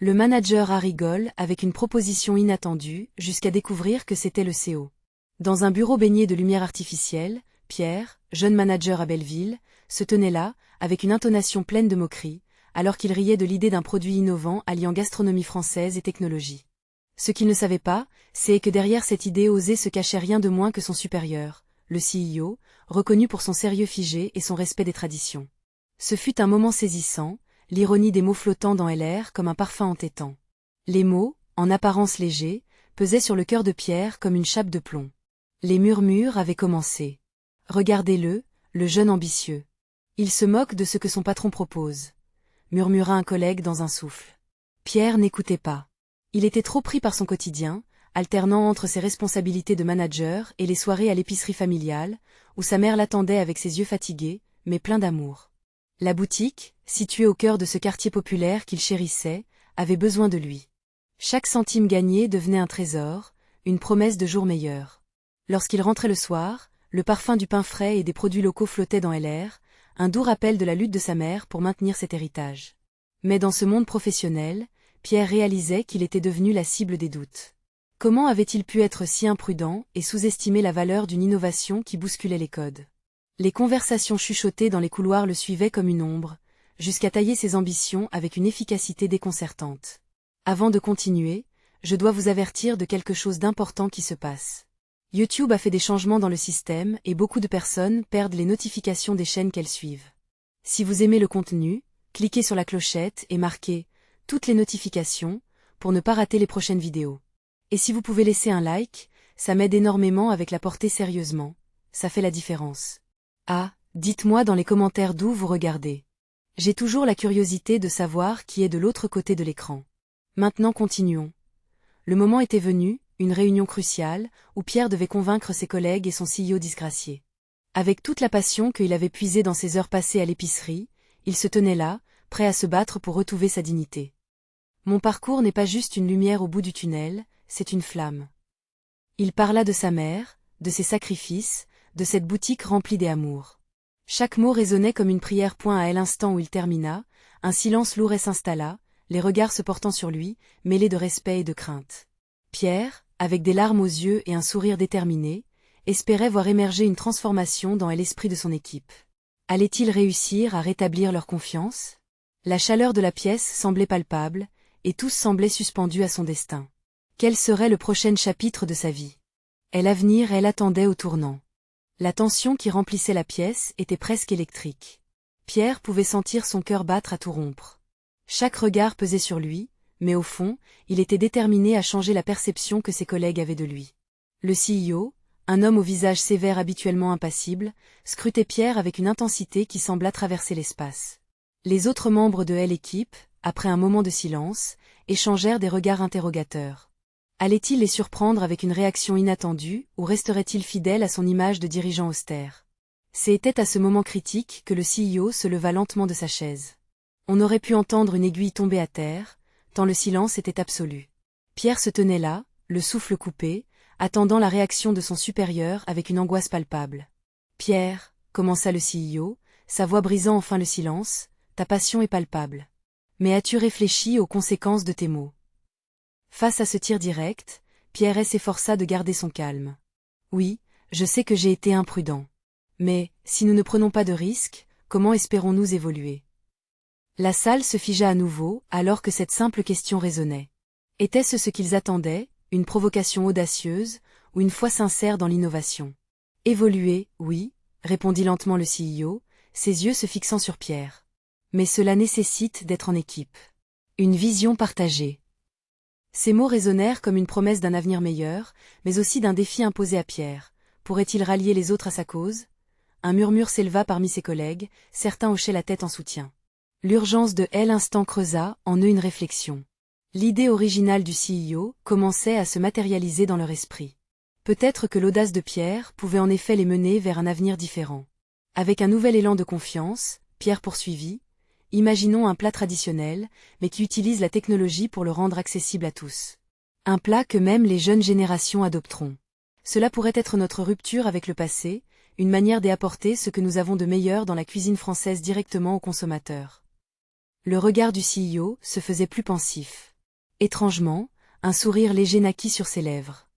Le manager rigole avec une proposition inattendue, jusqu'à découvrir que c'était le CEO. Dans un bureau baigné de lumière artificielle, Pierre, jeune manager à Belleville, se tenait là, avec une intonation pleine de moquerie, alors qu'il riait de l'idée d'un produit innovant alliant gastronomie française et technologie. Ce qu'il ne savait pas, c'est que derrière cette idée osée se cachait rien de moins que son supérieur, le CEO, reconnu pour son sérieux figé et son respect des traditions. Ce fut un moment saisissant, l'ironie des mots flottant dans l'air comme un parfum entêtant. Les mots, en apparence légers, pesaient sur le cœur de Pierre comme une chape de plomb. Les murmures avaient commencé. « Regardez-le, le jeune ambitieux. Il se moque de ce que son patron propose », murmura un collègue dans un souffle. Pierre n'écoutait pas. Il était trop pris par son quotidien, alternant entre ses responsabilités de manager et les soirées à l'épicerie familiale, où sa mère l'attendait avec ses yeux fatigués, mais pleins d'amour. La boutique, située au cœur de ce quartier populaire qu'il chérissait, avait besoin de lui. Chaque centime gagné devenait un trésor, une promesse de jours meilleurs. Lorsqu'il rentrait le soir, le parfum du pain frais et des produits locaux flottait dans l'air, un doux rappel de la lutte de sa mère pour maintenir cet héritage. Mais dans ce monde professionnel, Pierre réalisait qu'il était devenu la cible des doutes. Comment avait-il pu être si imprudent et sous-estimer la valeur d'une innovation qui bousculait les codes? Les conversations chuchotées dans les couloirs le suivaient comme une ombre, jusqu'à tailler ses ambitions avec une efficacité déconcertante. Avant de continuer, je dois vous avertir de quelque chose d'important qui se passe. YouTube a fait des changements dans le système et beaucoup de personnes perdent les notifications des chaînes qu'elles suivent. Si vous aimez le contenu, cliquez sur la clochette et marquez « Toutes les notifications » pour ne pas rater les prochaines vidéos. Et si vous pouvez laisser un like, ça m'aide énormément avec la portée sérieusement, ça fait la différence. Ah, dites-moi dans les commentaires d'où vous regardez. J'ai toujours la curiosité de savoir qui est de l'autre côté de l'écran. Maintenant continuons. Le moment était venu, une réunion cruciale, où Pierre devait convaincre ses collègues et son CEO disgracié. Avec toute la passion qu'il avait puisée dans ses heures passées à l'épicerie, il se tenait là, prêt à se battre pour retrouver sa dignité. Mon parcours n'est pas juste une lumière au bout du tunnel, c'est une flamme. Il parla de sa mère, de ses sacrifices, de cette boutique remplie d'amour. Chaque mot résonnait comme une prière. À l'instant où il termina, un silence lourd s'installa, les regards se portant sur lui, mêlés de respect et de crainte. Pierre, avec des larmes aux yeux et un sourire déterminé, espérait voir émerger une transformation dans l'esprit de son équipe. Allait-il réussir à rétablir leur confiance? La chaleur de la pièce semblait palpable, et tous semblaient suspendus à son destin. Quel serait le prochain chapitre de sa vie? L'avenir, elle attendait au tournant. La tension qui remplissait la pièce était presque électrique. Pierre pouvait sentir son cœur battre à tout rompre. Chaque regard pesait sur lui, mais au fond, il était déterminé à changer la perception que ses collègues avaient de lui. Le CEO, un homme au visage sévère habituellement impassible, scrutait Pierre avec une intensité qui sembla traverser l'espace. Les autres membres de l'équipe, après un moment de silence, échangèrent des regards interrogateurs. Allait-il les surprendre avec une réaction inattendue, ou resterait-il fidèle à son image de dirigeant austère? C'était à ce moment critique que le CEO se leva lentement de sa chaise. On aurait pu entendre une aiguille tomber à terre, tant le silence était absolu. Pierre se tenait là, le souffle coupé, attendant la réaction de son supérieur avec une angoisse palpable. « Pierre, » commença le CEO, sa voix brisant enfin le silence, « ta passion est palpable. Mais as-tu réfléchi aux conséquences de tes mots ?» Face à ce tir direct, Pierre s'efforça de garder son calme. « Oui, je sais que j'ai été imprudent. Mais, si nous ne prenons pas de risques, comment espérons-nous évoluer ?» La salle se figea à nouveau, alors que cette simple question résonnait. Était-ce ce qu'ils attendaient, une provocation audacieuse, ou une foi sincère dans l'innovation? « Évoluer, oui, » répondit lentement le CEO, ses yeux se fixant sur Pierre. « Mais cela nécessite d'être en équipe. Une vision partagée. » Ces mots résonnèrent comme une promesse d'un avenir meilleur, mais aussi d'un défi imposé à Pierre. Pourrait-il rallier les autres à sa cause? Un murmure s'éleva parmi ses collègues, certains hochaient la tête en soutien. L'urgence de l'instant creusa en eux une réflexion. L'idée originale du CEO commençait à se matérialiser dans leur esprit. Peut-être que l'audace de Pierre pouvait en effet les mener vers un avenir différent. Avec un nouvel élan de confiance, Pierre poursuivit. Imaginons un plat traditionnel, mais qui utilise la technologie pour le rendre accessible à tous. Un plat que même les jeunes générations adopteront. Cela pourrait être notre rupture avec le passé, une manière d'apporter ce que nous avons de meilleur dans la cuisine française directement aux consommateurs. Le regard du CEO se faisait plus pensif. Étrangement, un sourire léger naquit sur ses lèvres.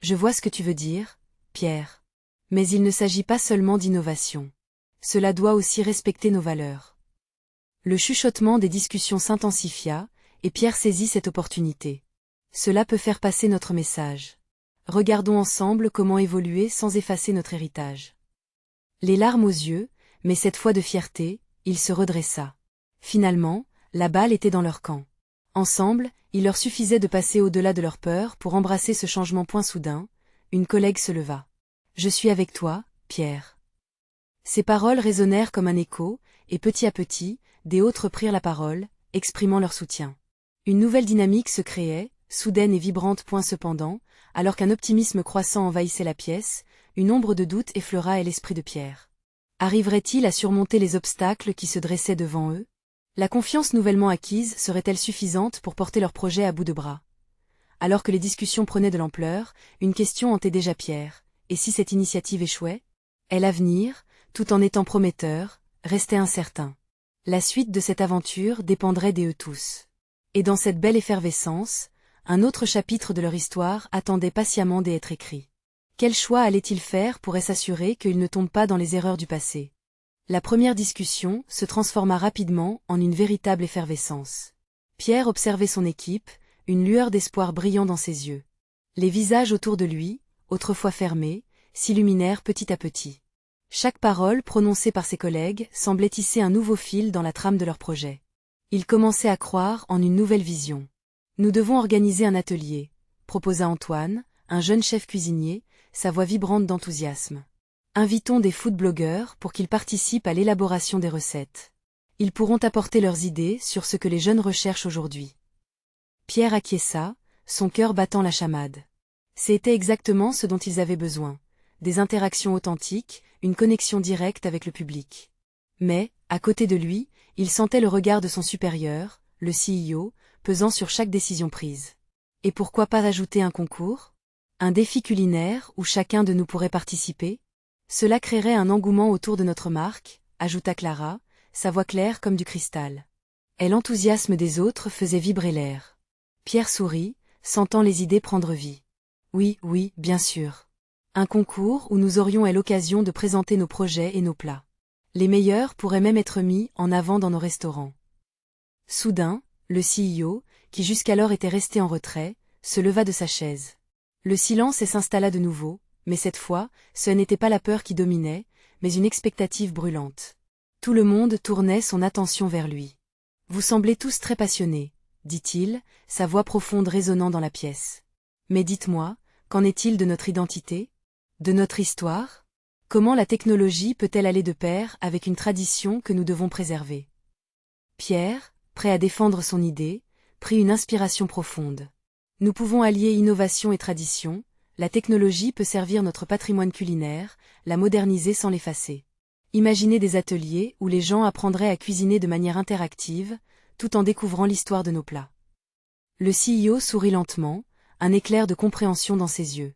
Je vois ce que tu veux dire, Pierre. Mais il ne s'agit pas seulement d'innovation. Cela doit aussi respecter nos valeurs. Le chuchotement des discussions s'intensifia, et Pierre saisit cette opportunité. Cela peut faire passer notre message. Regardons ensemble comment évoluer sans effacer notre héritage. Les larmes aux yeux, mais cette fois de fierté, il se redressa. Finalement, la balle était dans leur camp. Ensemble, il leur suffisait de passer au-delà de leur peur pour embrasser ce changement point soudain. Une collègue se leva. Je suis avec toi, Pierre. Ces paroles résonnèrent comme un écho, et petit à petit, des autres prirent la parole, exprimant leur soutien. Une nouvelle dynamique se créait, soudaine et vibrante. Cependant, alors qu'un optimisme croissant envahissait la pièce, une ombre de doute effleura l'esprit de Pierre. Arriverait-il à surmonter les obstacles qui se dressaient devant eux? La confiance nouvellement acquise serait-elle suffisante pour porter leur projet à bout de bras? Alors que les discussions prenaient de l'ampleur, une question hantait déjà Pierre. Et si cette initiative échouait? L'avenir, tout en étant prometteur, restait incertain. La suite de cette aventure dépendrait d'eux tous. Et dans cette belle effervescence, un autre chapitre de leur histoire attendait patiemment d'être écrit. Quel choix allait-il faire pour s'assurer qu'il ne tombe pas dans les erreurs du passé? La première discussion se transforma rapidement en une véritable effervescence. Pierre observait son équipe, une lueur d'espoir brillant dans ses yeux. Les visages autour de lui, autrefois fermés, s'illuminèrent petit à petit. Chaque parole prononcée par ses collègues semblait tisser un nouveau fil dans la trame de leur projet. Il commençait à croire en une nouvelle vision. Nous devons organiser un atelier, proposa Antoine, un jeune chef cuisinier, sa voix vibrante d'enthousiasme. Invitons des food-blogueurs pour qu'ils participent à l'élaboration des recettes. Ils pourront apporter leurs idées sur ce que les jeunes recherchent aujourd'hui. Pierre acquiesça, son cœur battant la chamade. C'était exactement ce dont ils avaient besoin. Des interactions authentiques, une connexion directe avec le public. Mais, à côté de lui, il sentait le regard de son supérieur, le CEO, pesant sur chaque décision prise. Et pourquoi pas ajouter un concours? Un défi culinaire où chacun de nous pourrait participer? Cela créerait un engouement autour de notre marque, ajouta Clara, sa voix claire comme du cristal. Et l'enthousiasme des autres faisait vibrer l'air. Pierre sourit, sentant les idées prendre vie. Oui, oui, bien sûr. Un concours où nous aurions l'occasion de présenter nos projets et nos plats. Les meilleurs pourraient même être mis en avant dans nos restaurants. Soudain, le CEO, qui jusqu'alors était resté en retrait, se leva de sa chaise. Le silence s'installa de nouveau, mais cette fois, ce n'était pas la peur qui dominait, mais une expectative brûlante. Tout le monde tournait son attention vers lui. Vous semblez tous très passionnés, dit-il, sa voix profonde résonnant dans la pièce. Mais dites-moi, qu'en est-il de notre identité? De notre histoire? Comment la technologie peut-elle aller de pair avec une tradition que nous devons préserver? Pierre, prêt à défendre son idée, prit une inspiration profonde. Nous pouvons allier innovation et tradition, la technologie peut servir notre patrimoine culinaire, la moderniser sans l'effacer. Imaginez des ateliers où les gens apprendraient à cuisiner de manière interactive, tout en découvrant l'histoire de nos plats. Le CEO sourit lentement, un éclair de compréhension dans ses yeux.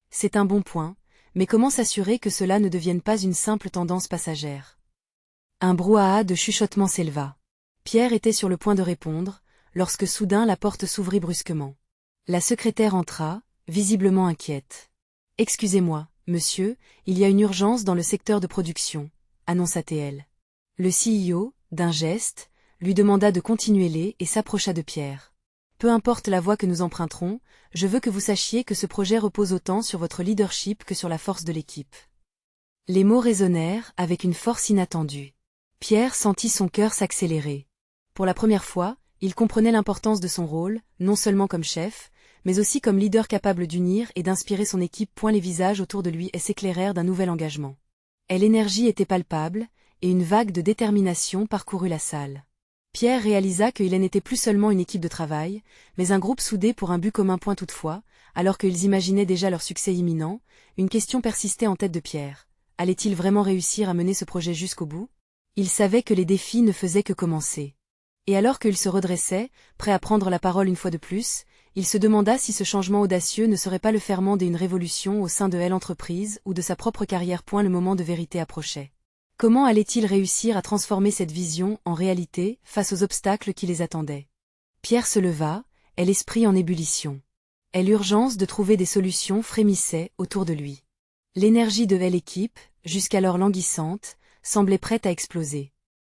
C'est un bon point, mais comment s'assurer que cela ne devienne pas une simple tendance passagère? Un brouhaha de chuchotements s'éleva. Pierre était sur le point de répondre, lorsque soudain la porte s'ouvrit brusquement. La secrétaire entra, visiblement inquiète. « Excusez-moi, monsieur, il y a une urgence dans le secteur de production, » annonça-t-elle. Le CEO, d'un geste, lui demanda de continuer et s'approcha de Pierre. « Peu importe la voie que nous emprunterons, je veux que vous sachiez que ce projet repose autant sur votre leadership que sur la force de l'équipe. » Les mots résonnèrent avec une force inattendue. Pierre sentit son cœur s'accélérer. Pour la première fois, il comprenait l'importance de son rôle, non seulement comme chef, mais aussi comme leader capable d'unir et d'inspirer son équipe. Les visages autour de lui s'éclairèrent d'un nouvel engagement. L'énergie était palpable, et une vague de détermination parcourut la salle. Pierre réalisa qu'il n'était plus seulement une équipe de travail, mais un groupe soudé pour un but commun. Toutefois, alors qu'ils imaginaient déjà leur succès imminent, une question persistait en tête de Pierre. Allait-il vraiment réussir à mener ce projet jusqu'au bout? Il savait que les défis ne faisaient que commencer. Et alors qu'il se redressait, prêt à prendre la parole une fois de plus, il se demanda si ce changement audacieux ne serait pas le ferment d'une révolution au sein de l'entreprise ou de sa propre carrière. Le moment de vérité approchait. Comment allait-il réussir à transformer cette vision en réalité face aux obstacles qui les attendaient? Pierre se leva, et l'esprit en ébullition. Et l'urgence de trouver des solutions frémissait autour de lui. L'énergie de l'équipe, jusqu'alors languissante, semblait prête à exploser.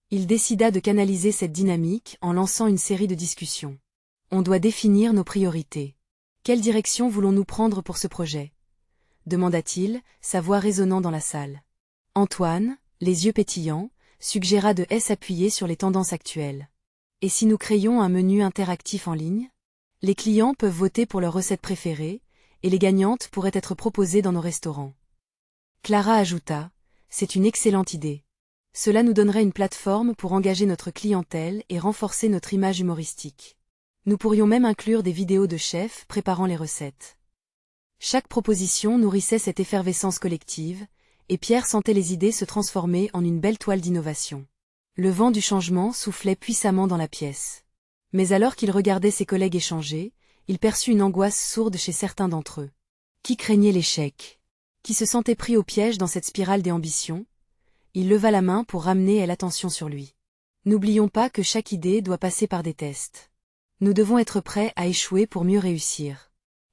Il décida de canaliser cette dynamique en lançant une série de discussions. On doit définir nos priorités. Quelle direction voulons-nous prendre pour ce projet ? Demanda-t-il, sa voix résonnant dans la salle. Antoine, les yeux pétillants, suggéra de s'appuyer sur les tendances actuelles. Et si nous créions un menu interactif en ligne ? Les clients peuvent voter pour leur recette préférée, et les gagnantes pourraient être proposées dans nos restaurants. Clara ajouta, c'est une excellente idée. Cela nous donnerait une plateforme pour engager notre clientèle et renforcer notre image humoristique. Nous pourrions même inclure des vidéos de chefs préparant les recettes. Chaque proposition nourrissait cette effervescence collective, et Pierre sentait les idées se transformer en une belle toile d'innovation. Le vent du changement soufflait puissamment dans la pièce. Mais alors qu'il regardait ses collègues échanger, il perçut une angoisse sourde chez certains d'entre eux. Qui craignait l'échec ? Qui se sentait pris au piège dans cette spirale des ambitions ? Il leva la main pour ramener l'attention sur lui. N'oublions pas que chaque idée doit passer par des tests. Nous devons être prêts à échouer pour mieux réussir.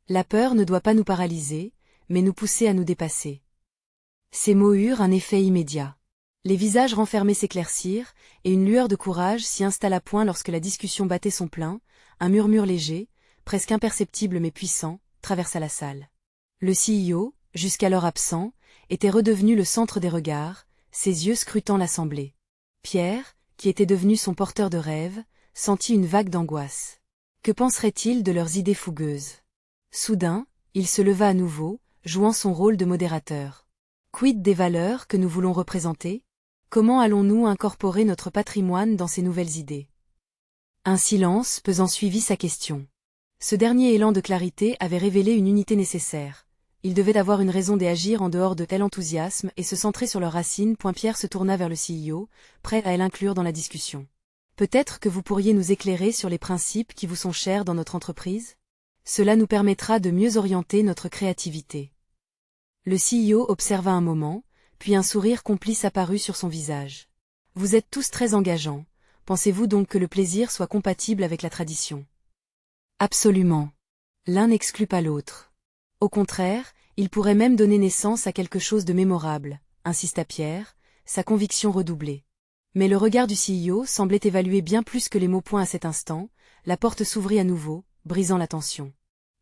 La peur ne doit pas nous paralyser, mais nous pousser à nous dépasser. Ces mots eurent un effet immédiat. Les visages renfermés s'éclaircirent, et une lueur de courage s'y installa point lorsque la discussion battait son plein, un murmure léger, presque imperceptible mais puissant, traversa la salle. Le CEO, jusqu'alors absent, était redevenu le centre des regards, ses yeux scrutant l'assemblée. Pierre, qui était devenu son porteur de rêve, sentit une vague d'angoisse. Que penserait-il de leurs idées fougueuses ? Soudain, il se leva à nouveau, jouant son rôle de modérateur. Quid des valeurs que nous voulons représenter ? Comment allons-nous incorporer notre patrimoine dans ces nouvelles idées ? Un silence pesant suivit sa question. Ce dernier élan de clarité avait révélé une unité nécessaire. Il devait avoir une raison d'agir en dehors de tel enthousiasme et se centrer sur leurs racines. Pierre se tourna vers le CEO, prêt à l'inclure dans la discussion. Peut-être que vous pourriez nous éclairer sur les principes qui vous sont chers dans notre entreprise ? Cela nous permettra de mieux orienter notre créativité. Le CEO observa un moment, puis un sourire complice apparut sur son visage. Vous êtes tous très engageants, pensez-vous donc que le plaisir soit compatible avec la tradition ? Absolument. L'un n'exclut pas l'autre. Au contraire, il pourrait même donner naissance à quelque chose de mémorable, insista Pierre, sa conviction redoublée. Mais le regard du CEO semblait évaluer bien plus que les mots. À cet instant, la porte s'ouvrit à nouveau, brisant la tension.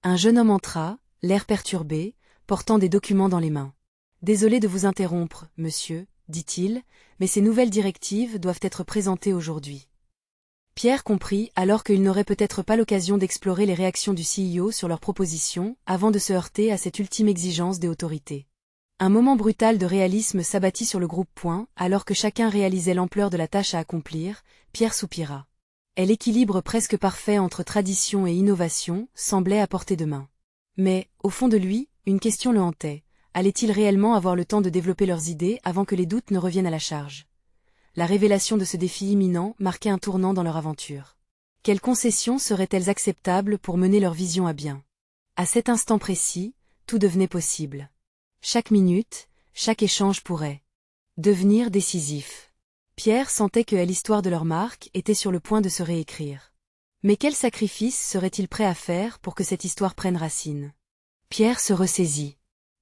Un jeune homme entra, l'air perturbé, portant des documents dans les mains. « Désolé de vous interrompre, monsieur, dit-il, mais ces nouvelles directives doivent être présentées aujourd'hui. » Pierre comprit alors qu'il n'aurait peut-être pas l'occasion d'explorer les réactions du CEO sur leurs propositions avant de se heurter à cette ultime exigence des autorités. Un moment brutal de réalisme s'abattit sur le groupe. Alors que chacun réalisait l'ampleur de la tâche à accomplir, Pierre soupira. Et l'équilibre presque parfait entre tradition et innovation semblait à portée de main. Mais, au fond de lui, une question le hantait. Allaient-ils réellement avoir le temps de développer leurs idées avant que les doutes ne reviennent à la charge ? La révélation de ce défi imminent marquait un tournant dans leur aventure. Quelles concessions seraient-elles acceptables pour mener leur vision à bien ? À cet instant précis, tout devenait possible. Chaque minute, chaque échange pourrait devenir décisif. Pierre sentait que l'histoire de leur marque était sur le point de se réécrire. Mais quel sacrifice serait-il prêt à faire pour que cette histoire prenne racine ? Pierre se ressaisit.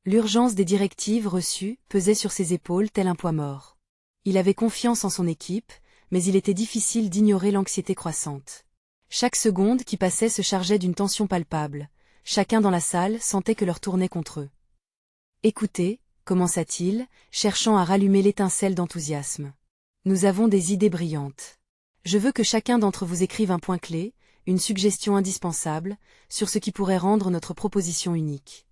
L'urgence des directives reçues pesait sur ses épaules tel un poids mort. Il avait confiance en son équipe, mais il était difficile d'ignorer l'anxiété croissante. Chaque seconde qui passait se chargeait d'une tension palpable. Chacun dans la salle sentait que l'heure tournait contre eux. « Écoutez, commença-t-il, cherchant à rallumer l'étincelle d'enthousiasme. Nous avons des idées brillantes. Je veux que chacun d'entre vous écrive un point clé, une suggestion indispensable, sur ce qui pourrait rendre notre proposition unique. »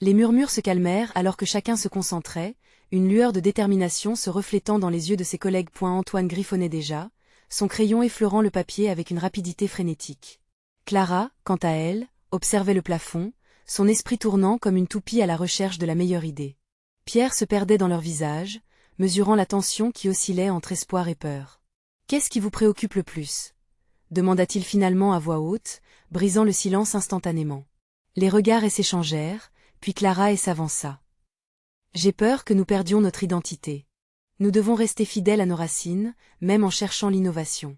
Les murmures se calmèrent alors que chacun se concentrait, une lueur de détermination se reflétant dans les yeux de ses collègues. Antoine griffonnait déjà, son crayon effleurant le papier avec une rapidité frénétique. Clara, quant à elle, observait le plafond, son esprit tournant comme une toupie à la recherche de la meilleure idée. Pierre se perdait dans leur visage, mesurant la tension qui oscillait entre espoir et peur. « Qu'est-ce qui vous préoccupe le plus ?» demanda-t-il finalement à voix haute, brisant le silence instantanément. Les regards s'échangèrent, puis Clara s'avança. « J'ai peur que nous perdions notre identité. Nous devons rester fidèles à nos racines, même en cherchant l'innovation. »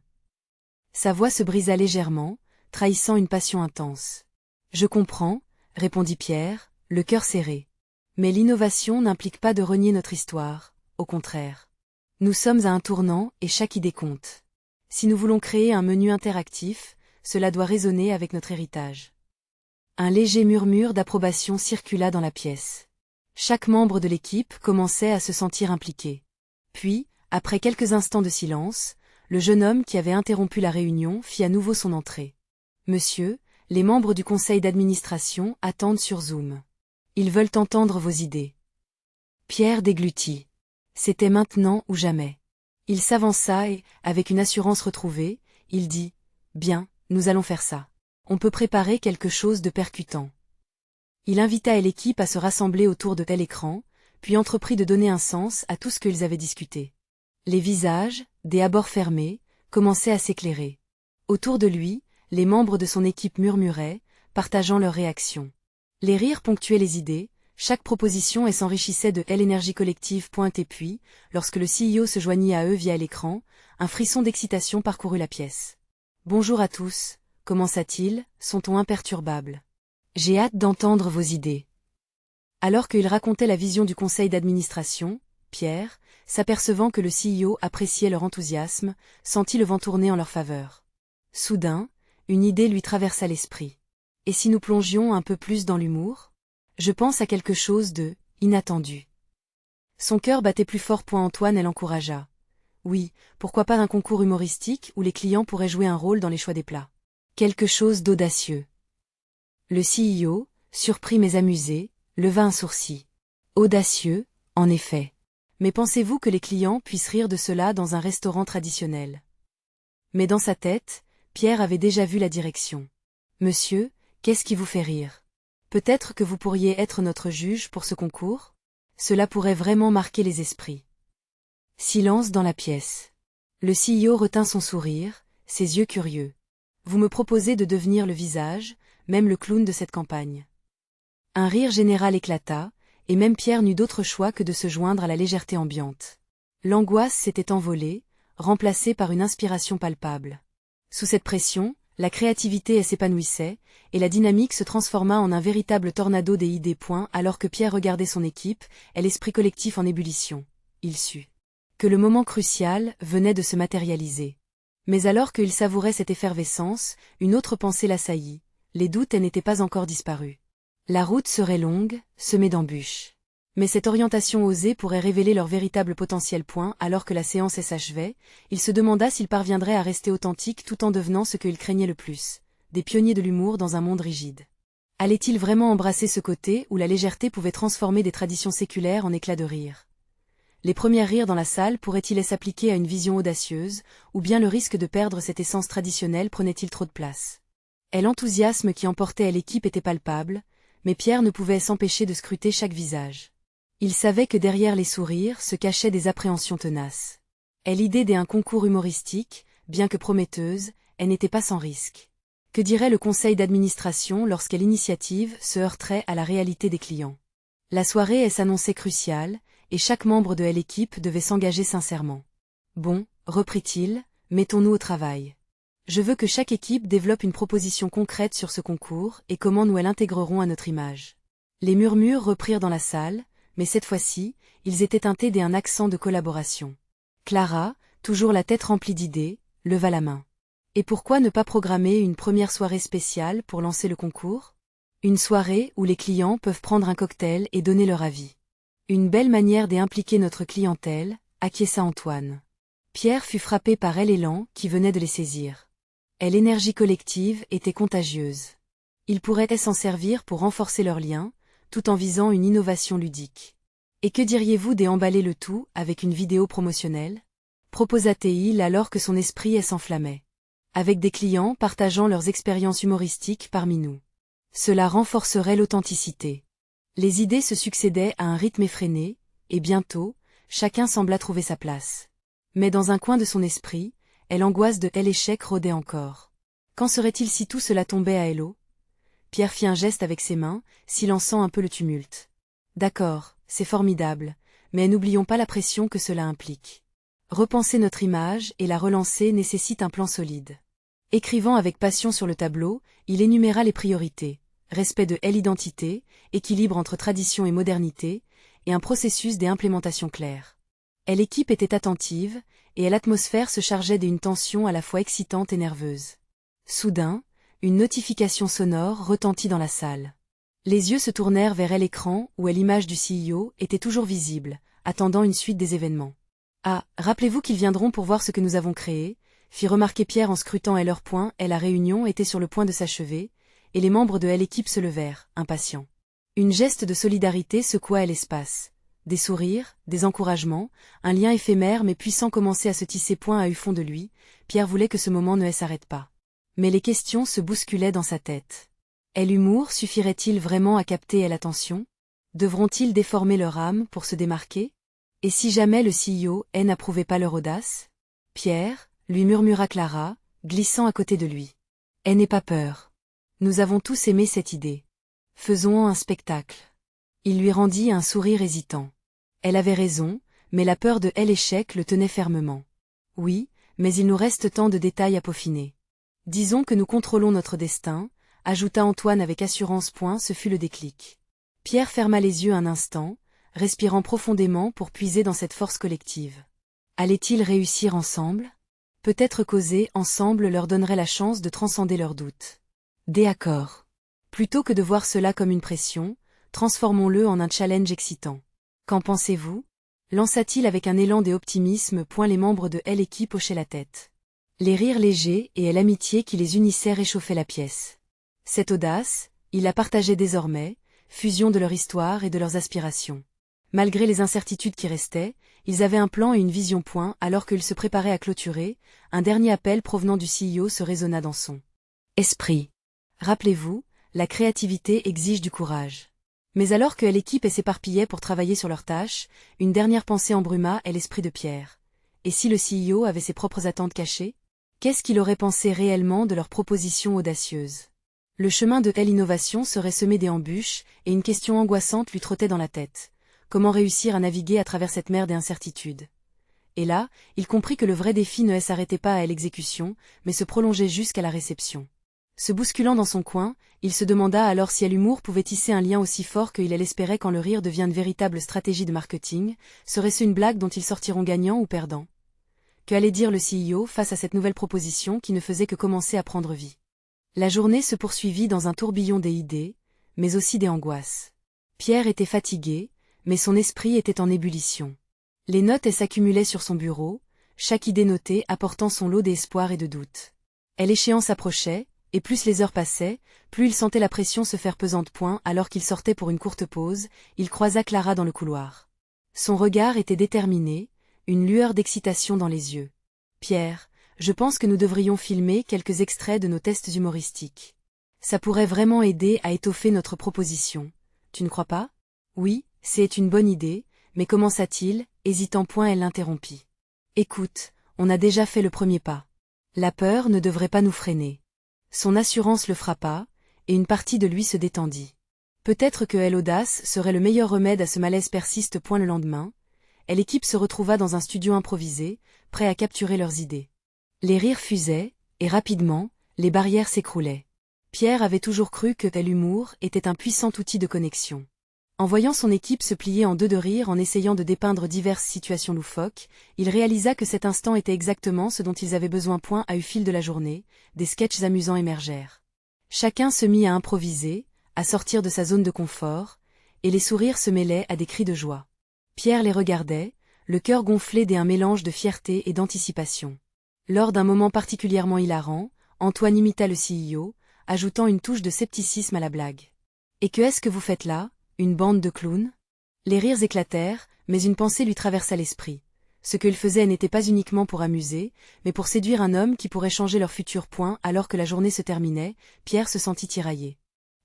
Sa voix se brisa légèrement, trahissant une passion intense. Je comprends, répondit Pierre, le cœur serré. Mais l'innovation n'implique pas de renier notre histoire, au contraire. Nous sommes à un tournant et chaque idée compte. Si nous voulons créer un menu interactif, cela doit résonner avec notre héritage. Un léger murmure d'approbation circula dans la pièce. Chaque membre de l'équipe commençait à se sentir impliqué. Puis, après quelques instants de silence, le jeune homme qui avait interrompu la réunion fit à nouveau son entrée. « Monsieur, les membres du conseil d'administration attendent sur Zoom. Ils veulent entendre vos idées. » Pierre déglutit. C'était maintenant ou jamais. Il s'avança et, avec une assurance retrouvée, il dit « Bien, nous allons faire ça. On peut préparer quelque chose de percutant. » Il invita l'équipe à se rassembler autour de tel écran, puis entreprit de donner un sens à tout ce qu'ils avaient discuté. Les visages, des abords fermés, commençaient à s'éclairer. Autour de lui, les membres de son équipe murmuraient, partageant leurs réactions. Les rires ponctuaient les idées, chaque proposition et s'enrichissait de l'énergie collective. Et puis, lorsque le CEO se joignit à eux via l'écran, un frisson d'excitation parcourut la pièce. « Bonjour à tous, commença-t-il, son ton imperturbable. J'ai hâte d'entendre vos idées. » Alors qu'il racontait la vision du conseil d'administration, Pierre, s'apercevant que le CEO appréciait leur enthousiasme, sentit le vent tourner en leur faveur. Soudain, une idée lui traversa l'esprit. Et si nous plongions un peu plus dans l'humour ? Je pense à quelque chose de inattendu. Son cœur battait plus fort. Antoine l'encouragea. Oui, pourquoi pas un concours humoristique où les clients pourraient jouer un rôle dans les choix des plats. Quelque chose d'audacieux. Le CEO, surpris mais amusé, leva un sourcil. Audacieux, en effet. Mais pensez-vous que les clients puissent rire de cela dans un restaurant traditionnel ? Mais dans sa tête, Pierre avait déjà vu la direction. Monsieur, qu'est-ce qui vous fait rire ? Peut-être que vous pourriez être notre juge pour ce concours ? Cela pourrait vraiment marquer les esprits. Silence dans la pièce. Le CEO retint son sourire, ses yeux curieux. Vous me proposez de devenir le visage, même le clown de cette campagne. Un rire général éclata, et même Pierre n'eut d'autre choix que de se joindre à la légèreté ambiante. L'angoisse s'était envolée, remplacée par une inspiration palpable. Sous cette pression, la créativité s'épanouissait, et la dynamique se transforma en un véritable tornado des idées. Alors que Pierre regardait son équipe, et l'esprit collectif en ébullition. Il sut que le moment crucial venait de se matérialiser. Mais alors qu'il savourait cette effervescence, une autre pensée l'assaillit. Les doutes n'étaient pas encore disparus. La route serait longue, semée d'embûches. Mais cette orientation osée pourrait révéler leur véritable potentiel. Alors que la séance s'achevait, il se demanda s'ils parviendraient à rester authentiques tout en devenant ce qu'ils craignaient le plus, des pionniers de l'humour dans un monde rigide. Allaient-ils vraiment embrasser ce côté où la légèreté pouvait transformer des traditions séculaires en éclats de rire ? Les premiers rires dans la salle pourraient-ils s'appliquer à une vision audacieuse, ou bien le risque de perdre cette essence traditionnelle prenait-il trop de place ? L'enthousiasme qui emportait l'équipe était palpable, mais Pierre ne pouvait s'empêcher de scruter chaque visage. Il savait que derrière les sourires se cachaient des appréhensions tenaces. L'idée d'un concours humoristique, bien que prometteuse, elle n'était pas sans risque. Que dirait le conseil d'administration lorsque l'initiative se heurterait à la réalité des clients ? La soirée s'annonçait cruciale, et chaque membre de l'équipe devait s'engager sincèrement. Bon, reprit-il, mettons-nous au travail. Je veux que chaque équipe développe une proposition concrète sur ce concours et comment nous l'intégrerons à notre image. Les murmures reprirent dans la salle, mais cette fois-ci, ils étaient teintés d'un accent de collaboration. Clara, toujours la tête remplie d'idées, leva la main. Et pourquoi ne pas programmer une première soirée spéciale pour lancer le concours ? Une soirée où les clients peuvent prendre un cocktail et donner leur avis. Une belle manière d'impliquer notre clientèle, acquiesça Antoine. Pierre fut frappé par l'élan qui venait de les saisir. L'énergie collective était contagieuse. Ils pourraient s'en servir pour renforcer leurs liens, tout en visant une innovation ludique. Et que diriez-vous d'emballer le tout avec une vidéo promotionnelle ? Proposa-t-il alors que son esprit s'enflammait. Avec des clients partageant leurs expériences humoristiques parmi nous. Cela renforcerait l'authenticité. Les idées se succédaient à un rythme effréné, et bientôt, chacun sembla trouver sa place. Mais dans un coin de son esprit, l'angoisse de l'échec rôdait encore. Qu'en serait-il si tout cela tombait à l'eau ? Pierre fit un geste avec ses mains, silençant un peu le tumulte. D'accord, c'est formidable, mais n'oublions pas la pression que cela implique. Repenser notre image et la relancer nécessite un plan solide. Écrivant avec passion sur le tableau, il énuméra les priorités: respect de l'identité, équilibre entre tradition et modernité, et un processus d'implémentation clair. L'équipe était attentive, et l'atmosphère se chargeait d'une tension à la fois excitante et nerveuse. Soudain, une notification sonore retentit dans la salle. Les yeux se tournèrent vers l'écran où l'image du CEO était toujours visible, attendant une suite des événements. « Ah, rappelez-vous qu'ils viendront pour voir ce que nous avons créé », fit remarquer Pierre en scrutant leur point. La réunion était sur le point de s'achever, et les membres de l'équipe se levèrent, impatients. Une geste de solidarité secoua l'espace. Des sourires, des encouragements, un lien éphémère mais puissant commençait à se tisser point à fond de lui. Pierre voulait que ce moment ne s'arrête pas. Mais les questions se bousculaient dans sa tête. L'humour suffirait-il vraiment à capter l'attention? Devront-ils déformer leur âme pour se démarquer? Et si jamais le CEO n'approuvait pas leur audace? Pierre, lui murmura Clara, glissant à côté de lui. N'aie pas peur. Nous avons tous aimé cette idée. Faisons un spectacle. Il lui rendit un sourire hésitant. Elle avait raison, mais la peur de l'échec le tenait fermement. Oui, mais il nous reste tant de détails à peaufiner. Disons que nous contrôlons notre destin, ajouta Antoine avec assurance. Ce fut le déclic. Pierre ferma les yeux un instant, respirant profondément pour puiser dans cette force collective. Allaient-ils réussir ensemble? Peut-être causer ensemble leur donnerait la chance de transcender leurs doutes. D'accord. Plutôt que de voir cela comme une pression, transformons-le en un challenge excitant. Qu'en pensez-vous? Lança-t-il avec un élan d'optimisme. Les membres de l'équipe hochaient la tête. Les rires légers et l'amitié qui les unissaient réchauffaient la pièce. Cette audace, ils la partageaient désormais, fusion de leur histoire et de leurs aspirations. Malgré les incertitudes qui restaient, ils avaient un plan et une vision. Alors qu'ils se préparaient à clôturer, un dernier appel provenant du CEO se résonna dans son esprit. Rappelez-vous, la créativité exige du courage. Mais alors que l'équipe s'éparpillait pour travailler sur leurs tâches, une dernière pensée embruma l'esprit de Pierre. Et si le CEO avait ses propres attentes cachées? Qu'est-ce qu'il aurait pensé réellement de leur proposition audacieuse? Le chemin de l'innovation serait semé d'embûches, et une question angoissante lui trottait dans la tête. Comment réussir à naviguer à travers cette mer d'incertitudes? Et là, il comprit que le vrai défi ne s'arrêtait pas à l'exécution, mais se prolongeait jusqu'à la réception. Se bousculant dans son coin, il se demanda alors si l'humour pouvait tisser un lien aussi fort qu'il l'espérait quand le rire devient une véritable stratégie de marketing. Serait-ce une blague dont ils sortiront gagnants ou perdants? Que allait dire le CEO face à cette nouvelle proposition qui ne faisait que commencer à prendre vie? La journée se poursuivit dans un tourbillon d'idées, mais aussi des angoisses. Pierre était fatigué, mais son esprit était en ébullition. Les notes s'accumulaient sur son bureau, chaque idée notée apportant son lot d'espoir et de doute. L'échéance approchait, et plus les heures passaient, plus il sentait la pression se faire pesante. Alors qu'il sortait pour une courte pause, il croisa Clara dans le couloir. Son regard était déterminé, une lueur d'excitation dans les yeux. « Pierre, je pense que nous devrions filmer quelques extraits de nos tests humoristiques. Ça pourrait vraiment aider à étoffer notre proposition. Tu ne crois pas? » « Oui, c'est une bonne idée, mais commença-t-il, hésitant. Elle l'interrompit. « Écoute, on a déjà fait le premier pas. La peur ne devrait pas nous freiner. » Son assurance le frappa, et une partie de lui se détendit. Peut-être que l'audace serait le meilleur remède à ce malaise persiste. Le lendemain, l'équipe se retrouva dans un studio improvisé, prêt à capturer leurs idées. Les rires fusaient, et rapidement, les barrières s'écroulaient. Pierre avait toujours cru que l'humour était un puissant outil de connexion. En voyant son équipe se plier en deux de rire en essayant de dépeindre diverses situations loufoques, il réalisa que cet instant était exactement ce dont ils avaient besoin. Au fil de la journée, des sketchs amusants émergèrent. Chacun se mit à improviser, à sortir de sa zone de confort, et les sourires se mêlaient à des cris de joie. Pierre les regardait, le cœur gonflé d'un mélange de fierté et d'anticipation. Lors d'un moment particulièrement hilarant, Antoine imita le CEO, ajoutant une touche de scepticisme à la blague. « Et qu'est-ce que vous faites là? Une bande de clowns ?» Les rires éclatèrent, mais une pensée lui traversa l'esprit. Ce qu'il faisait n'était pas uniquement pour amuser, mais pour séduire un homme qui pourrait changer leur futur. Alors que la journée se terminait, Pierre se sentit tiraillé.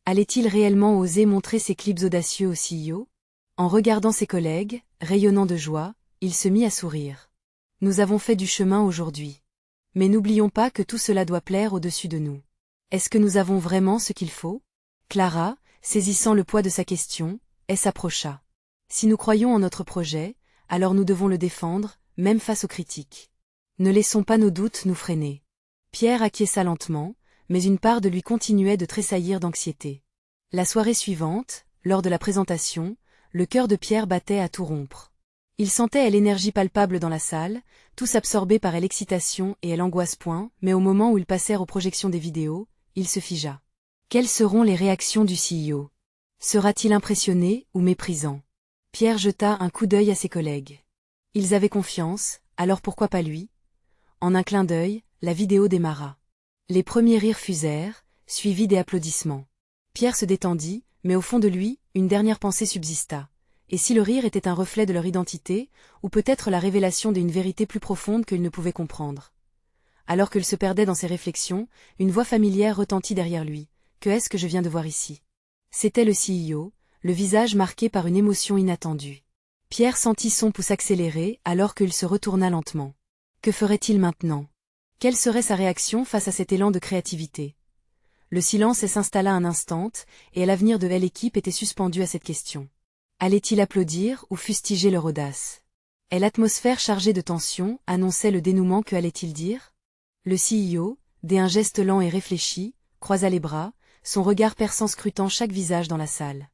Allait-il réellement oser montrer ses clips audacieux au CEO? En regardant ses collègues, rayonnant de joie, il se mit à sourire. « Nous avons fait du chemin aujourd'hui. Mais n'oublions pas que tout cela doit plaire au-dessus de nous. Est-ce que nous avons vraiment ce qu'il faut? » Clara, saisissant le poids de sa question, s'approcha. « Si nous croyons en notre projet, alors nous devons le défendre, même face aux critiques. Ne laissons pas nos doutes nous freiner. » Pierre acquiesça lentement, mais une part de lui continuait de tressaillir d'anxiété. La soirée suivante, lors de la présentation, le cœur de Pierre battait à tout rompre. Il sentait l'énergie palpable dans la salle, tous absorbés par l'excitation et l'angoisse. Mais au moment où ils passèrent aux projections des vidéos, il se figea. Quelles seront les réactions du CEO? Sera-t-il impressionné ou méprisant? Pierre jeta un coup d'œil à ses collègues. Ils avaient confiance, alors pourquoi pas lui? En un clin d'œil, la vidéo démarra. Les premiers rires fusèrent, suivis des applaudissements. Pierre se détendit, mais au fond de lui, une dernière pensée subsista. Et si le rire était un reflet de leur identité, ou peut-être la révélation d'une vérité plus profonde qu'il ne pouvait comprendre? Alors qu'il se perdait dans ses réflexions, une voix familière retentit derrière lui. « Que est-ce que je viens de voir ici ?» C'était le CEO, le visage marqué par une émotion inattendue. Pierre sentit son pouce accélérer alors qu'il se retourna lentement. Que ferait-il maintenant? Quelle serait sa réaction face à cet élan de créativité? Le silence s'installa un instant, et l'avenir de l'équipe était suspendu à cette question. Allait-il applaudir ou fustiger leur audace? Et l'atmosphère chargée de tension annonçait le dénouement. Que allait-il dire? Le CEO, d'un geste lent et réfléchi, croisa les bras, son regard perçant scrutant chaque visage dans la salle.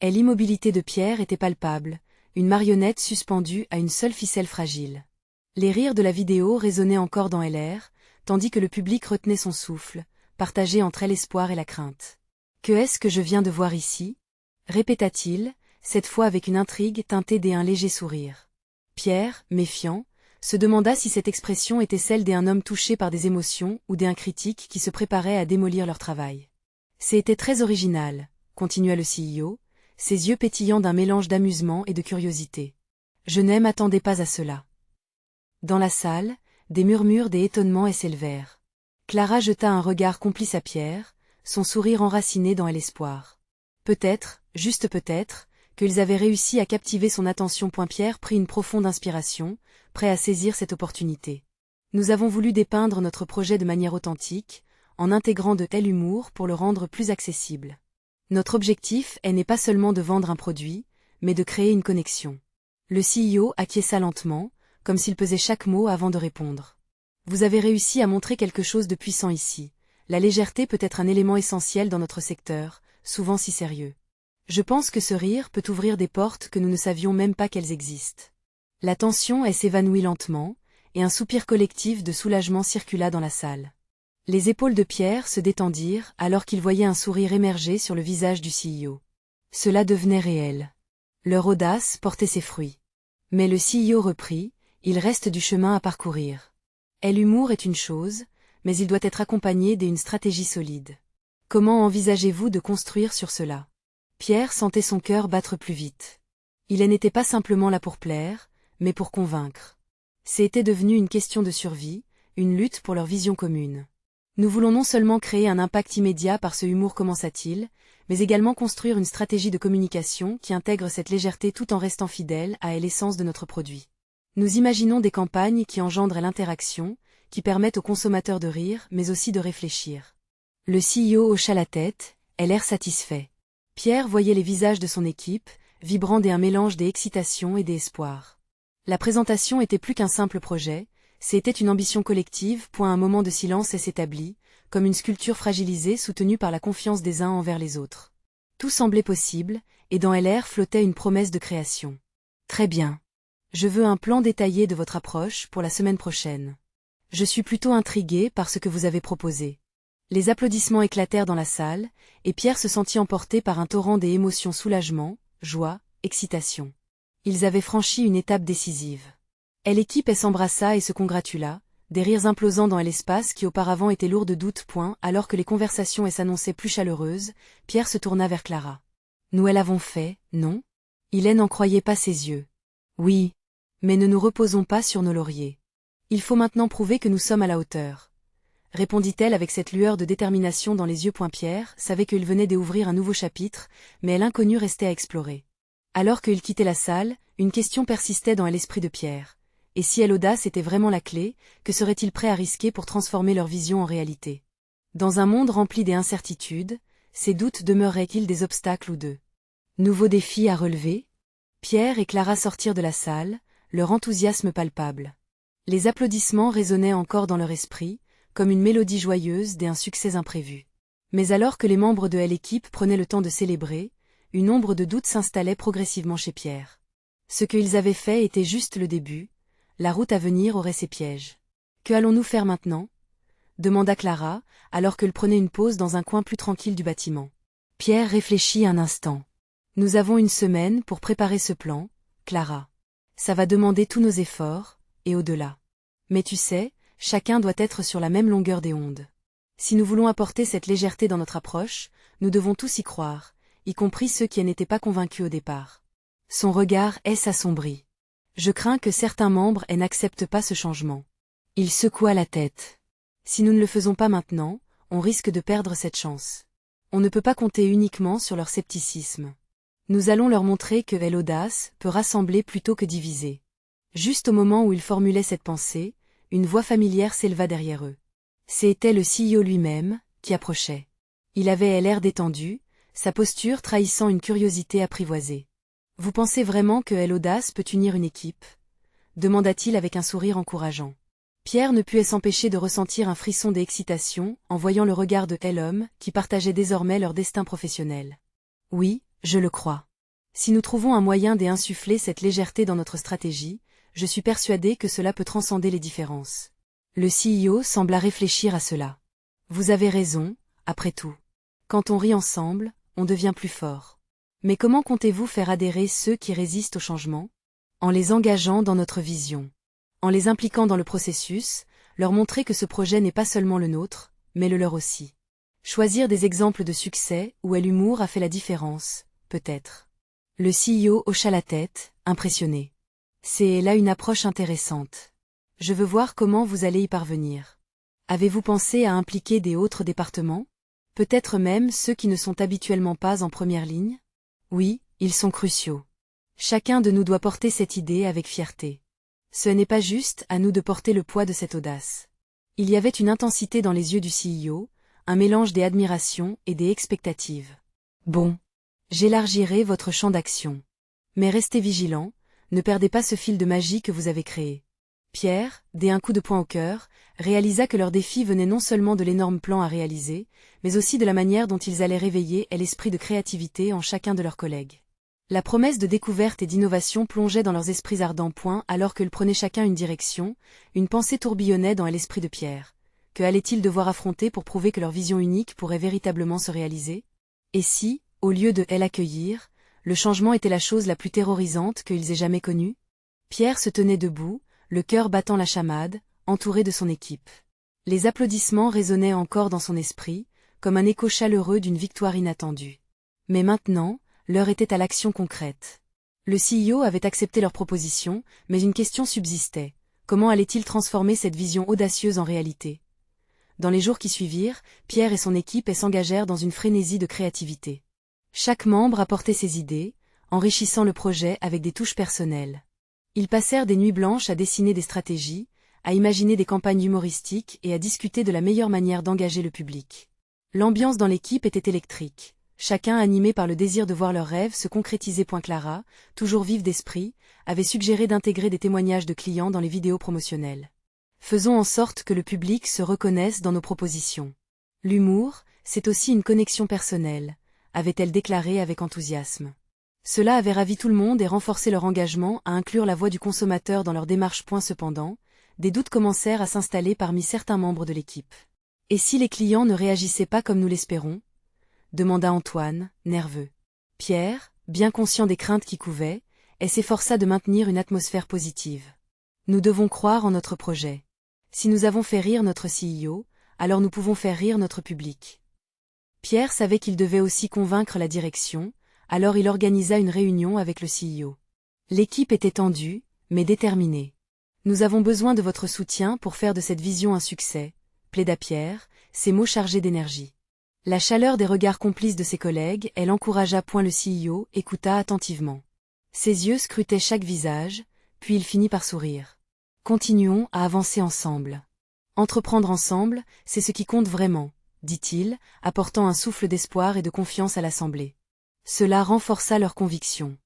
Et l'immobilité de Pierre était palpable, une marionnette suspendue à une seule ficelle fragile. Les rires de la vidéo résonnaient encore dans l'air, tandis que le public retenait son souffle, partagé entre l'espoir et la crainte. « Que est-ce que je viens de voir ici ?» répéta-t-il, cette fois avec une intrigue teintée d'un léger sourire. Pierre, méfiant, se demanda si cette expression était celle d'un homme touché par des émotions ou d'un critique qui se préparait à démolir leur travail. « C'était très original, » continua le CEO, ses yeux pétillant d'un mélange d'amusement et de curiosité. « Je ne m'attendais pas à cela. » Dans la salle, des murmures s'élevèrent. S'élevèrent. Clara jeta un regard complice à Pierre, son sourire enraciné dans l'espoir. Peut-être, juste peut-être, qu'ils avaient réussi à captiver son attention. Pierre prit une profonde inspiration, prêt à saisir cette opportunité. Nous avons voulu dépeindre notre projet de manière authentique, en intégrant de tel humour pour le rendre plus accessible. Notre objectif n'est pas seulement de vendre un produit, mais de créer une connexion. Le CEO acquiesça lentement, comme s'il pesait chaque mot avant de répondre. Vous avez réussi à montrer quelque chose de puissant ici. La légèreté peut être un élément essentiel dans notre secteur, souvent si sérieux. Je pense que ce rire peut ouvrir des portes que nous ne savions même pas qu'elles existent. La tension s'évanouit lentement, et un soupir collectif de soulagement circula dans la salle. Les épaules de Pierre se détendirent alors qu'il voyait un sourire émerger sur le visage du CEO. Cela devenait réel. Leur audace portait ses fruits. Mais le CEO reprit, il reste du chemin à parcourir. Et l'humour est une chose, mais il doit être accompagné d'une stratégie solide. Comment envisagez-vous de construire sur cela? Pierre sentait son cœur battre plus vite. Il n'était pas simplement là pour plaire, mais pour convaincre. C'était devenu une question de survie, une lutte pour leur vision commune. Nous voulons non seulement créer un impact immédiat par ce humour, commença-t-il, mais également construire une stratégie de communication qui intègre cette légèreté tout en restant fidèle à l'essence de notre produit. Nous imaginons des campagnes qui engendrent l'interaction, qui permettent aux consommateurs de rire mais aussi de réfléchir. Le CEO hocha la tête, l'air satisfait. Pierre voyait les visages de son équipe, vibrant d'un mélange d'excitation et d'espoir. La présentation était plus qu'un simple projet, c'était une ambition collective. Un moment de silence s'établit, comme une sculpture fragilisée soutenue par la confiance des uns envers les autres. Tout semblait possible, et dans l'air flottait une promesse de création. Très bien. Je veux un plan détaillé de votre approche pour la semaine prochaine. Je suis plutôt intrigué par ce que vous avez proposé. Les applaudissements éclatèrent dans la salle, et Pierre se sentit emporté par un torrent d'émotions: soulagement, joie, excitation. Ils avaient franchi une étape décisive. Et l'équipe s'embrassa et se congratula, des rires implosant dans l'espace qui auparavant était lourd de doutes. Alors que les conversations s'annonçaient plus chaleureuses, Pierre se tourna vers Clara. Nous l'avons fait, non? Il n'en croyait pas ses yeux. Oui. Mais ne nous reposons pas sur nos lauriers. Il faut maintenant prouver que nous sommes à la hauteur. Répondit-elle avec cette lueur de détermination dans les yeux. Pierre savait qu'il venait d'ouvrir un nouveau chapitre, mais l'inconnu restait à explorer. Alors qu'il quittait la salle, une question persistait dans l'esprit de Pierre. Et si l'audace était vraiment la clé, que serait-il prêt à risquer pour transformer leur vision en réalité? Dans un monde rempli d'incertitudes, ces doutes demeuraient-ils des obstacles ou de nouveaux défis à relever? Pierre et Clara sortirent de la salle, leur enthousiasme palpable. Les applaudissements résonnaient encore dans leur esprit, comme une mélodie joyeuse dès un succès imprévu. Mais alors que les membres de l'équipe prenaient le temps de célébrer, une ombre de doute s'installait progressivement chez Pierre. Ce qu'ils avaient fait était juste le début, la route à venir aurait ses pièges. Que allons-nous faire maintenant? Demanda Clara, alors qu'elle prenait une pause dans un coin plus tranquille du bâtiment. Pierre réfléchit un instant. Nous avons une semaine pour préparer ce plan, Clara. Ça va demander tous nos efforts, et au-delà. Mais tu sais, chacun doit être sur la même longueur des ondes. Si nous voulons apporter cette légèreté dans notre approche, nous devons tous y croire, y compris ceux qui n'étaient pas convaincus au départ. Son regard s'assombrit. Je crains que certains membres n'acceptent pas ce changement. Il secoua la tête. Si nous ne le faisons pas maintenant, on risque de perdre cette chance. On ne peut pas compter uniquement sur leur scepticisme. Nous allons leur montrer que l'audace peut rassembler plutôt que diviser. Juste au moment où il formulait cette pensée, une voix familière s'éleva derrière eux. C'était le CEO lui-même, qui approchait. Il avait l'air détendu, sa posture trahissant une curiosité apprivoisée. « Vous pensez vraiment que l'audace peut unir une équipe ?» demanda-t-il avec un sourire encourageant. Pierre ne put s'empêcher de ressentir un frisson d'excitation en voyant le regard de l'homme qui partageait désormais leur destin professionnel. « Oui, je le crois. Si nous trouvons un moyen d'insuffler cette légèreté dans notre stratégie, je suis persuadé que cela peut transcender les différences. » Le CEO sembla réfléchir à cela. « Vous avez raison, après tout. Quand on rit ensemble, on devient plus fort. Mais comment comptez-vous faire adhérer ceux qui résistent au changement? En les engageant dans notre vision. En les impliquant dans le processus, leur montrer que ce projet n'est pas seulement le nôtre, mais le leur aussi. Choisir des exemples de succès où l'humour a fait la différence, peut-être. » Le CEO hocha la tête, impressionné. « C'est là une approche intéressante. Je veux voir comment vous allez y parvenir. Avez-vous pensé à impliquer des autres départements? Peut-être même ceux qui ne sont habituellement pas en première ligne? Oui, ils sont cruciaux. Chacun de nous doit porter cette idée avec fierté. Ce n'est pas juste à nous de porter le poids de cette audace. » Il y avait une intensité dans les yeux du CEO, un mélange des admirations et des expectatives. « Bon. J'élargirai votre champ d'action. Mais restez vigilants, ne perdez pas ce fil de magie que vous avez créé. » Pierre, dès un coup de poing au cœur, réalisa que leur défi venait non seulement de l'énorme plan à réaliser, mais aussi de la manière dont ils allaient réveiller l'esprit de créativité en chacun de leurs collègues. La promesse de découverte et d'innovation plongeait dans leurs esprits ardents. Alors qu'ils prenaient chacun une direction, une pensée tourbillonnait dans l'esprit de Pierre. Que allait-il devoir affronter pour prouver que leur vision unique pourrait véritablement se réaliser? Et si, au lieu de l'accueillir, le changement était la chose la plus terrorisante qu'ils aient jamais connue? Pierre se tenait debout, le cœur battant la chamade, entouré de son équipe. Les applaudissements résonnaient encore dans son esprit, comme un écho chaleureux d'une victoire inattendue. Mais maintenant, l'heure était à l'action concrète. Le CEO avait accepté leur proposition, mais une question subsistait. Comment allait-il transformer cette vision audacieuse en réalité? Dans les jours qui suivirent, Pierre et son équipe s'engagèrent dans une frénésie de créativité. Chaque membre apportait ses idées, enrichissant le projet avec des touches personnelles. Ils passèrent des nuits blanches à dessiner des stratégies, à imaginer des campagnes humoristiques et à discuter de la meilleure manière d'engager le public. L'ambiance dans l'équipe était électrique, chacun animé par le désir de voir leurs rêves se concrétiser. Clara, toujours vive d'esprit, avait suggéré d'intégrer des témoignages de clients dans les vidéos promotionnelles. Faisons en sorte que le public se reconnaisse dans nos propositions. L'humour, c'est aussi une connexion personnelle, avait-elle déclaré avec enthousiasme. Cela avait ravi tout le monde et renforcé leur engagement à inclure la voix du consommateur dans leur démarche. Cependant, des doutes commencèrent à s'installer parmi certains membres de l'équipe. « Et si les clients ne réagissaient pas comme nous l'espérons ?» demanda Antoine, nerveux. Pierre, bien conscient des craintes qui couvaient, s'efforça de maintenir une atmosphère positive. « Nous devons croire en notre projet. Si nous avons fait rire notre CEO, alors nous pouvons faire rire notre public. » Pierre savait qu'il devait aussi convaincre la direction, alors il organisa une réunion avec le CEO. L'équipe était tendue, mais déterminée. « Nous avons besoin de votre soutien pour faire de cette vision un succès, » plaida Pierre, ses mots chargés d'énergie. La chaleur des regards complices de ses collègues, encouragea. Le CEO écouta attentivement. Ses yeux scrutaient chaque visage, puis il finit par sourire. « Continuons à avancer ensemble. Entreprendre ensemble, c'est ce qui compte vraiment, » dit-il, apportant un souffle d'espoir et de confiance à l'Assemblée. Cela renforça leur conviction.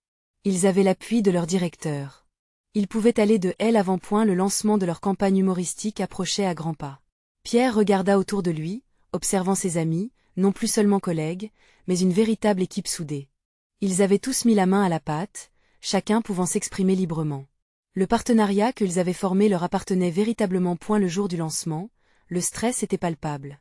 Ils avaient l'appui de leur directeur. Ils pouvaient aller de l'avant. Le lancement de leur campagne humoristique approchait à grands pas. Pierre regarda autour de lui, observant ses amis, non plus seulement collègues, mais une véritable équipe soudée. Ils avaient tous mis la main à la pâte, chacun pouvant s'exprimer librement. Le partenariat qu'ils avaient formé leur appartenait véritablement point le jour du lancement, le stress était palpable.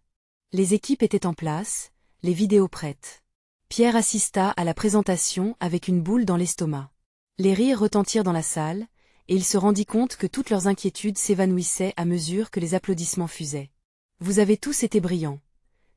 Les équipes étaient en place, les vidéos prêtes. Pierre assista à la présentation avec une boule dans l'estomac. Les rires retentirent dans la salle, et il se rendit compte que toutes leurs inquiétudes s'évanouissaient à mesure que les applaudissements fusaient. « Vous avez tous été brillants !»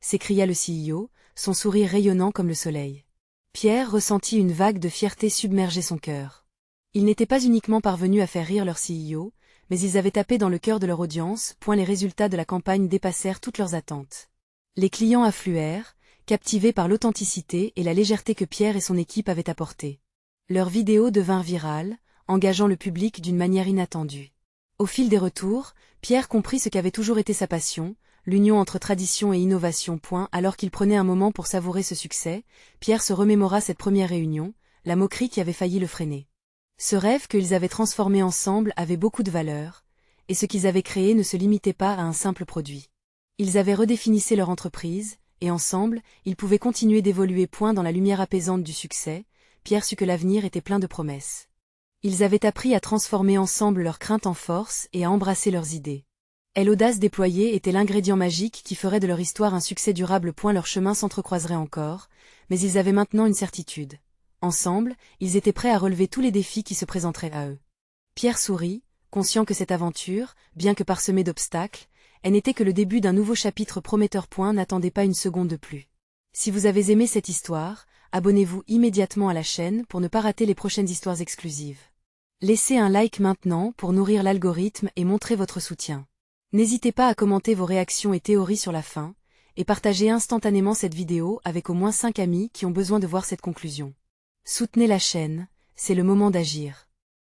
s'écria le CEO, son sourire rayonnant comme le soleil. Pierre ressentit une vague de fierté submerger son cœur. Ils n'étaient pas uniquement parvenus à faire rire leur CEO, mais ils avaient tapé dans le cœur de leur audience, point les résultats de la campagne dépassèrent toutes leurs attentes. Les clients affluèrent, captivés par l'authenticité et la légèreté que Pierre et son équipe avaient apportée. Leurs vidéos devinrent virales, engageant le public d'une manière inattendue. Au fil des retours, Pierre comprit ce qu'avait toujours été sa passion, l'union entre tradition et innovation. Alors qu'il prenait un moment pour savourer ce succès, Pierre se remémora cette première réunion, la moquerie qui avait failli le freiner. Ce rêve qu'ils avaient transformé ensemble avait beaucoup de valeur, et ce qu'ils avaient créé ne se limitait pas à un simple produit. Ils avaient redéfini leur entreprise, et ensemble, ils pouvaient continuer d'évoluer. Dans la lumière apaisante du succès, Pierre sut que l'avenir était plein de promesses. Ils avaient appris à transformer ensemble leurs craintes en force et à embrasser leurs idées. L'audace déployée était l'ingrédient magique qui ferait de leur histoire un succès durable. Leurs chemins s'entrecroiseraient encore, mais ils avaient maintenant une certitude. Ensemble, ils étaient prêts à relever tous les défis qui se présenteraient à eux. Pierre sourit, conscient que cette aventure, bien que parsemée d'obstacles, elle n'était que le début d'un nouveau chapitre prometteur. N'attendez pas une seconde de plus. Si vous avez aimé cette histoire, abonnez-vous immédiatement à la chaîne pour ne pas rater les prochaines histoires exclusives. Laissez un like maintenant pour nourrir l'algorithme et montrer votre soutien. N'hésitez pas à commenter vos réactions et théories sur la fin, et partagez instantanément cette vidéo avec au moins 5 amis qui ont besoin de voir cette conclusion. Soutenez la chaîne, c'est le moment d'agir.